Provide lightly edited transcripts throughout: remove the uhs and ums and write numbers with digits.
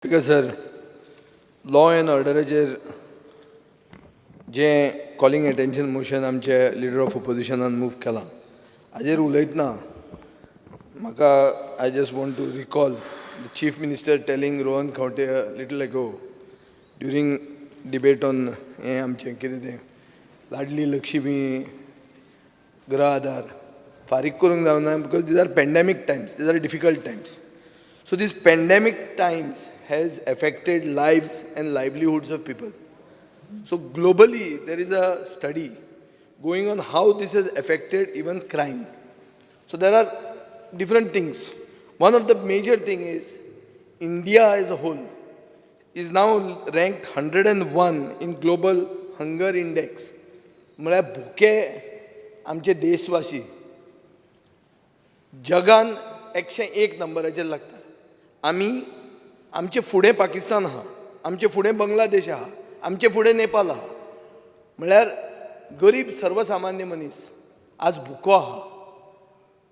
Because sir, law and order जे calling attention motion आमचे leader of opposition move केला हाजेर उलयतना म्हाका I just want to recall the chief minister telling Rohan Khaunte a little ago during debate on आमचे कितें तें लाडली लक्ष्मी गृह आधार फारीक करूंक जावना because these are pandemic times, these are difficult times. So these pandemic times has affected lives and livelihoods of people. So globally, there is a study going on how this has affected even crime. So there are different things. One of the major thing is India as a whole is now ranked 101 in global hunger index. म्हळ्यार भुके आमचे देशवासी जगान 101 नंबराचेर लागता. आमचे फुडें पाकिस्तान आहा, आमचे फुडें बांगलादेश आहा, आमचे फुडें नेपाळ आहा. म्हळ्यार गरीब सर्वसामान्य मनीस आज भुको आहा.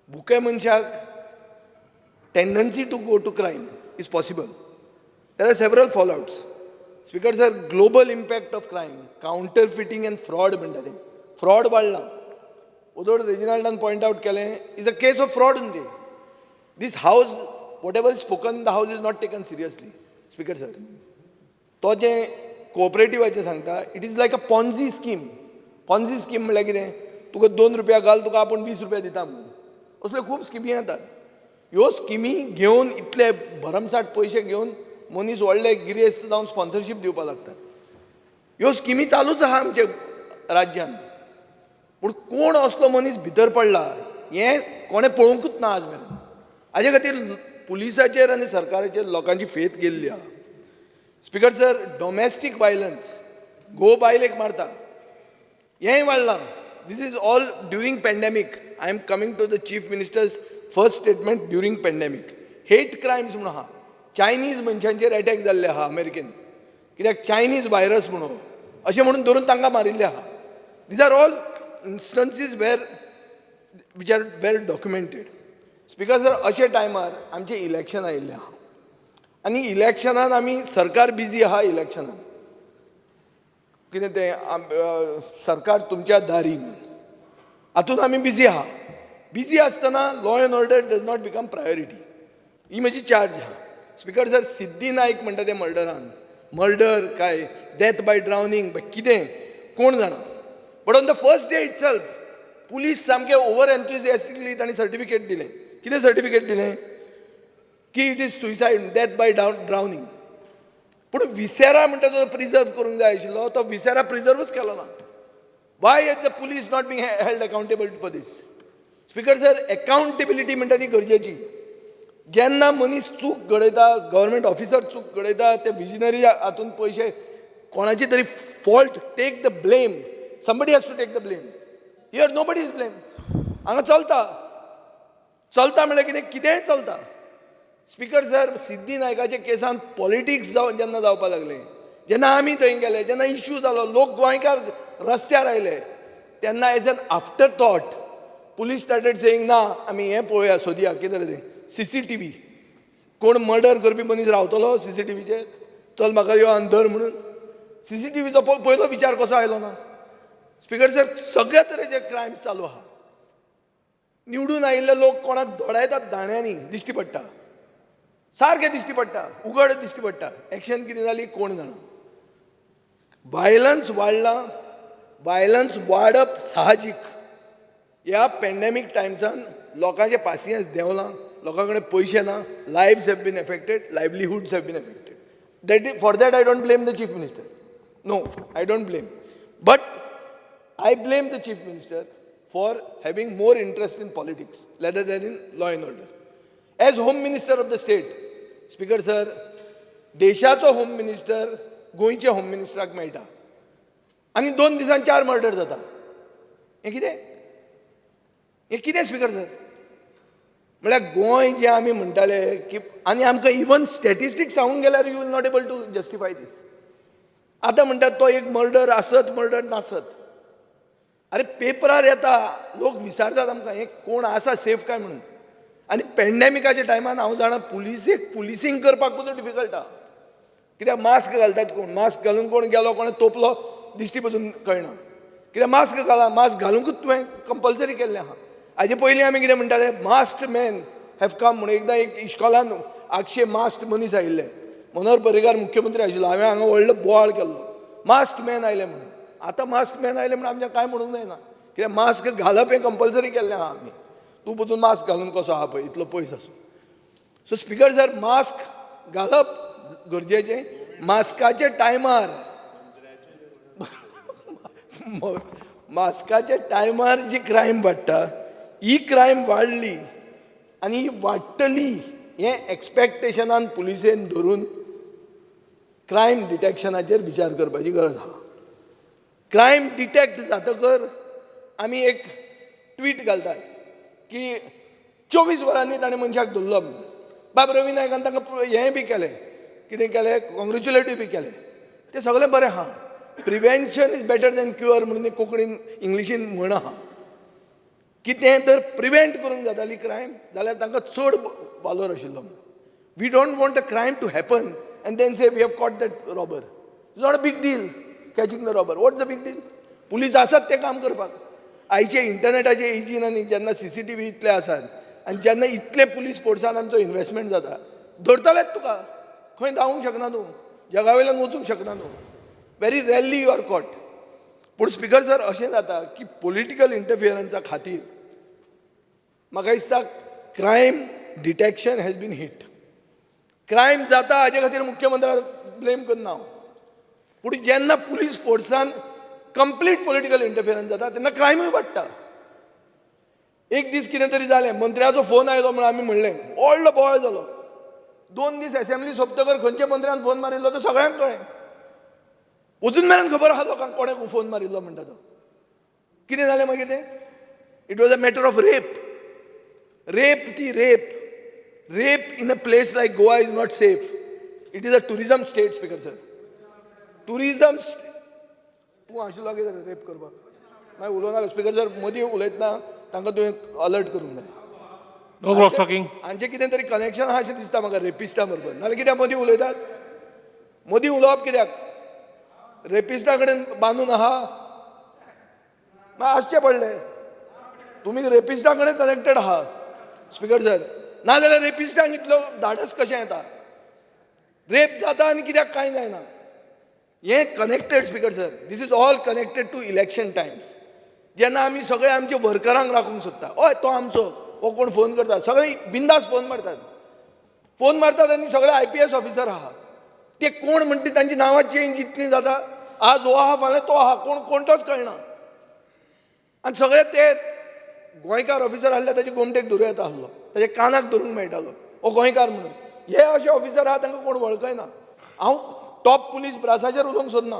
भुके मनशाक tendency to go to crime is possible. There are several fallouts. Speaker sir, global impact of crime, counterfeiting and fraud म्हणटा तें. Fraud वाडला. Although Reginaldan point out केलें is a case of fraud only. This house, whatever is spoken in the house is not taken seriously. Speaker sir. तो जे कोऑपरेटिवाचे सांगता, it is like a Ponzi scheme. Ponzi scheme म्हळ्यार कितें? तुका 2 रुपया घाल तुका आपूण 20 रुपया दिता म्हणून. असल्यो खूब स्किमी येतात. ह्यो स्किमी घेवन इतले भरमसाट पयशे घेवन मनीस व्हडले गिरेस्त जावन स्पॉन्सरशीप दिवपाक लागतात. ह्यो स्किमी चालूच आहा आमच्या राज्यांत. पूण कोण असलो मनीस भितर पडला हें कोणें पळोवंकूच ना आज मेरेन. हाजे खातीर पुलिसाचेर आनी सरकाराचेर लोकांची फेथ गेल्ली आहा. स्पीकर सर, डोमेस्टीक वायलन्स घोव बायलेक मारता हेंय वाडलां. This is all during pandemic. I am coming to the chief minister's first statement during pandemic. Hate crimes म्हणून आहा. चायनीज मनशांचेर अटॅक जाल्ले आहा अमेरिकेन. कित्याक चायनीज व्हायरस म्हणून अशें म्हणून धरून तांकां मारिल्ले आहा. These are all instances which are well documented. Speaker sir, अशे टायमार आमचे इलेक्शन आयिल्लें आहा आनी इलेक्शनान आमी सरकार बिजी आहा. इलेक्शनान कितें तें सरकार तुमच्या दारी हातून आमी बिजी आहा. बिजी आसतना law and order does not become priority. ही म्हजी चार्ज आहा. स्पीकर सर, सिद्धी नायक म्हणटा तें मर्डर काय डेथ बाय ड्रावनींग कितें कोण जाणा. But on the first day itself police सामके ओवर एन्थुजियास्टिकली तांणी सर्टिफिकेट दिलें. कितें सर्टिफिकेट दिलें की it is suicide death by drowning. पूण विसेरा म्हणटा तो प्रिजर्व करूंक जाय आशिल्लो तो विसेरा प्रिजर्वूच केलो ना. Why is the police not being held accountable for this. Speaker sir, accountability म्हणटा ती गरजेची. जेन्ना मनीस चूक घडयता, गव्हर्मेंट ऑफिसर चूक घडयता, ते विजनरी हातून पयशे कोणाची तरी fault, take the blame. Somebody has to take the blame. Here nobody is blame. हांगा चलता म्हळ्यार कितेंय चलता. स्पीकर सर, सिद्धी नायकाच्या केसान पॉलिटिक्स जेन्ना जावपाक लागलें, जेन्ना आमी थंय गेले, जेन्ना इश्यू जालो, लोक गोंयकार रस्त्यार आयले, तेन्ना as an after thought police started saying ना आमी हें पळोवया, सोदया कितें तें CCTV. कोण मर्डर करपी मनीस रावतलो CCTVचेर? चल म्हाका यो अंधर म्हणून. CCTVचो पयलो विचार कसो आयलो ना. स्पीकर सर, सगळ्या तरेचे क्रायम्स चालू आहा. निवडून आयिल्ले लोक कोणाक धोडायतात दाण्यांनी दिश्टी पडटा. सारकें दिश्टी पडटा, उगड दिश्टी पडटा. एक्शन कितें जाली कोण जाणा. वायलन्स वाडला. वायलन्स वाडप साहजीक. ह्या पॅन्डेमीक टायम्सान लोकांचे पासियन्स देंवलां. लोकां कडेन पयशे ना. Lives have been affected, livelihoods have been affected. For that I don't blame the chief minister. No, I don't blame. But I blame the chief minister for having more interest in politics rather than in law and order. As home minister of the state, Speaker sir, देशाचो home minister गोंयच्या home मिनिस्टराक मेळटा आनी 2 दिसान 4 murder जाता. हें कितें speaker sir? म्हळ्यार गोंय जें आमी म्हणटाले की आनी आमकां इवन स्टॅटिस्टिक्स सांगूंक गेल्यार you will not able to justify this. आतां म्हणटात तो एक मर्डर आसत, मर्डर नासत. अरे पेपरार येता, लोक विचारतात आमकां हें कोण आसा सेफ काय म्हणून. आनी पॅन्डेमिकाच्या टायमान हांव जाणा पुलिसेक पुलिसींग करपाक पसून डिफिकल्ट आहा. कित्याक मास्क घालतात कोण? मास्क घालून कोण गेलो, कोणें तोपलो दिश्टी पसून कळना. कित्याक मास्क घाला, मास्क घालूंकूच तुवें कंपल्सरी केल्लें आहा. हाजे पयलीं आमी कितें म्हणटाले, मास्क्ड मॅन हॅव कम म्हणून. एकदां एक इश्कॉलान 800 मास्क्ड मनीस आयिल्ले. मनोहर पर्रीकार मुख्यमंत्री आशिल्लो, हांवें हांगा व्हडलो बोवाळ केल्लो, मास्क्ड मॅन आयले म्हणून. आतां मास्क मॅन आयले म्हणून आमचें कांय म्हणूंक जायना, कित्याक मास्क घालप हें कंपल्सरी केल्लें आहा आमी. तूं पसून मास्क घालून कसो आहा पळय, इतलो पयस आसूं. सो स्पिकर सर, मास्क घालप गरजेचें. मास्काचे टायमार मास्काच्या टायमार जी क्रायम वाडटा, ही क्रायम वाडली आनी ही वाडटली हें एक्सपेक्टेशनान पुलिसेन धरून क्रायम डिटेक्शनाचेर विचार करपाची गरज आहा. क्रायम डिटेक्ट जातकर आमी एक ट्वीट घालतात की 24 वरांनी ताणें मनशाक धरलो म्हणून. बाब रवी नायकान तांकां हें बी केलें, कितें केलें, कॉंग्रेच्युलेटूय बी केलें. तें सगळें बरें आहा. Prevention is better than cure म्हणून एक कोंकणीन इंग्लिशीन म्हण आहा. कितें तर प्रिवेंट करूंक जाताली क्रायम जाल्यार तांकां चड वालोर आशिल्लो. We don't want a crime to happen and then say we have caught that robber. It's not a big deal catching the robber. What's a big deal? Police आसात ते काम करपाक. आयचे इंटरनेटाचे एजीन आनी जेन्ना CCTV इतले आसात आनी जेन्ना इतले पुलीस फोर्सान आमचो इन्व्हेस्टमेंट जाता, धरतलेच तुका. खंय धांवूंक शकना तूं, जगा वयल्यान वचूंक शकना तूं. Very rarely you are caught. पूण स्पिकर सर, अशें जाता की पॉलिटिकल इंटरफियरन्सा खातीर म्हाका दिसता crime detection has been hit. Crime जाता हाजे खातीर मुख्यमंत्र्याक ब्लेम करना हांव. पूण जेन्ना पुलीस फोर्सान कंप्लीट पॉलिटिकल इंटरफियरन्स जाता तेन्ना क्रायमूय वाडटा. एक दीस कितें तरी जालें, मंत्र्याचो फोन आयलो म्हणून आमी म्हणलें, व्हडलो बोवाळ जालो. 2 दीस असेंब्ली सोंपतकर खंयच्या मंत्र्यान फोन मारिल्लो तो सगळ्यांक कळ्ळें. अजून मेरेन खबर आहा लोकांक कोणें फोन मारिल्लो म्हणटा तो. कितें जालें मागीर तें? It was a matter of rape. Rape in a place like Goa is not safe. It is a tourism state speaker sir. Tourism तूं आशिल्लो कितें रेप करपाक? मागीर उलोवनाका स्पिकर सर. मदीं उलयतना तांकां तुवें अलर्ट करूंक जाय. No cross talking. हांचें कितें तरी कनेक्शन आहा अशें दिसता म्हाका रेपिस्टा बरोबर. नाल्यार कित्याक मदीं उलयतात? मदीं उलोवप कित्याक? रेपिस्टा कडेन बांदून आहा? मागीर आसचें पडलें. तुमी रेपिस्टा कडेन कनेक्टेड आहा स्पिकर सर. नाजाल्यार रेपिस्टांक इतलो धाडस कशें येता? रेप जाता आनी कित्याक कांय जायना? हें connected speaker sir. This is all connected to election times. जेन्ना आमी सगळे आमचे वर्करांक राखूंक सोदता, हय तो आमचो, हो कोण फोन करता, सगळे बिंदास फोन मारतात आनी सगळे IPS ऑफिसर आहा. ते कोण म्हणटा तांची नांवां चेंज जितलीं जाता, आज हो आहा फाल्यां तो आहा, कोणतोच कळना. आनी सगळे ते गोंयकार ऑफिसर आसले ताचे गोमटेक धरूं येता आसलो, ताचे कानाक धरूंक मेळटालो हो गोंयकार म्हणून. हे अशे ऑफिसर आहा तांकां कोण वळखयना. हांव टॉप पुलीस ब्रासाचेर उलोवंक सोदना.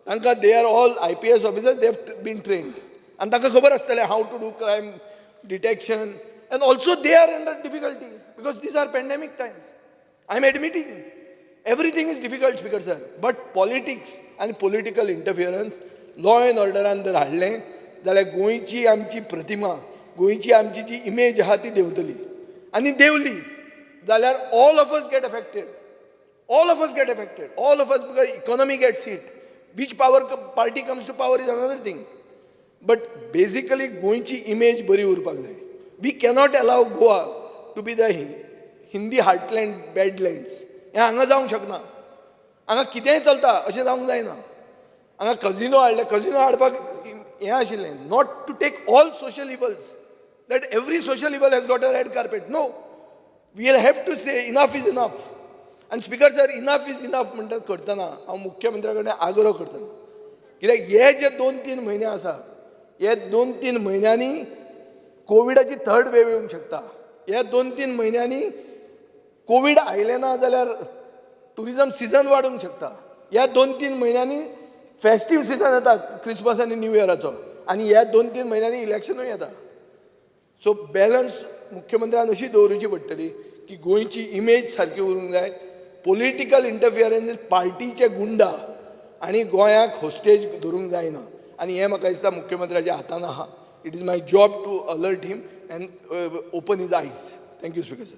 तांकां they are all IPS officers, they have been trained आनी तांकां खबर आसतलें how to do crime detection. And also they are under difficulty because these are pandemic times. I am admitting everything is difficult, Speaker sir. But politics and political interference, law and order जर हाडलें जाल्यार गोंयची आमची प्रतिमा, गोंयची आमची जी image आहा ती देंवतली. आनी देंवली जाल्यार all of us get affected. All of us get affected. All of us, because economy gets hit. Which party comes to power is another thing. But basically गोंयची इमेज बरी उरपाक जाय. We cannot allow Goa to be the Hindi heartland, badlands. हें हांगा जावंक शकना. हांगा कितेंय चलता अशें जावंक जायना. हांगा कजिनो हाडले, कजिनो हाडपाक हें आशिल्लें, not to take all social evils, that every social evil has got a red carpet. No, we will have to say enough is enough. आनी speaker sir, enough is enough म्हणटा करतना हांव मुख्यमंत्र्या कडेन आग्रह करता. कित्याक हे जे 2-3 म्हयने आसा, हे 2-3 म्हयन्यांनी कोविडाची 3rd वेव येवंक शकता. ह्या 2-3 म्हयन्यांनी कोविड आयलें ना जाल्यार टुरिझम सिजन वाडूंक शकता. ह्या 2-3 म्हयन्यांनी फेस्टीव सिजन येता क्रिसमस आनी न्यू इयराचो, आनी ह्या 2-3 म्हयन्यांनी इलेक्शनूय येता. सो बॅलन्स मुख्यमंत्र्यान अशी दवरची पडटली की गोंयची इमेज सारकी उरूंक जाय. पॉलिटिकल इंटरफियरन्स, पार्टीचे गुंडा आनी गोंयाक होस्टेज धरूंक जायना. आनी हें म्हाका दिसता मुख्यमंत्र्याच्या हातान आहा. It is my job to alert him and open his eyes. Thank you, Speaker sir.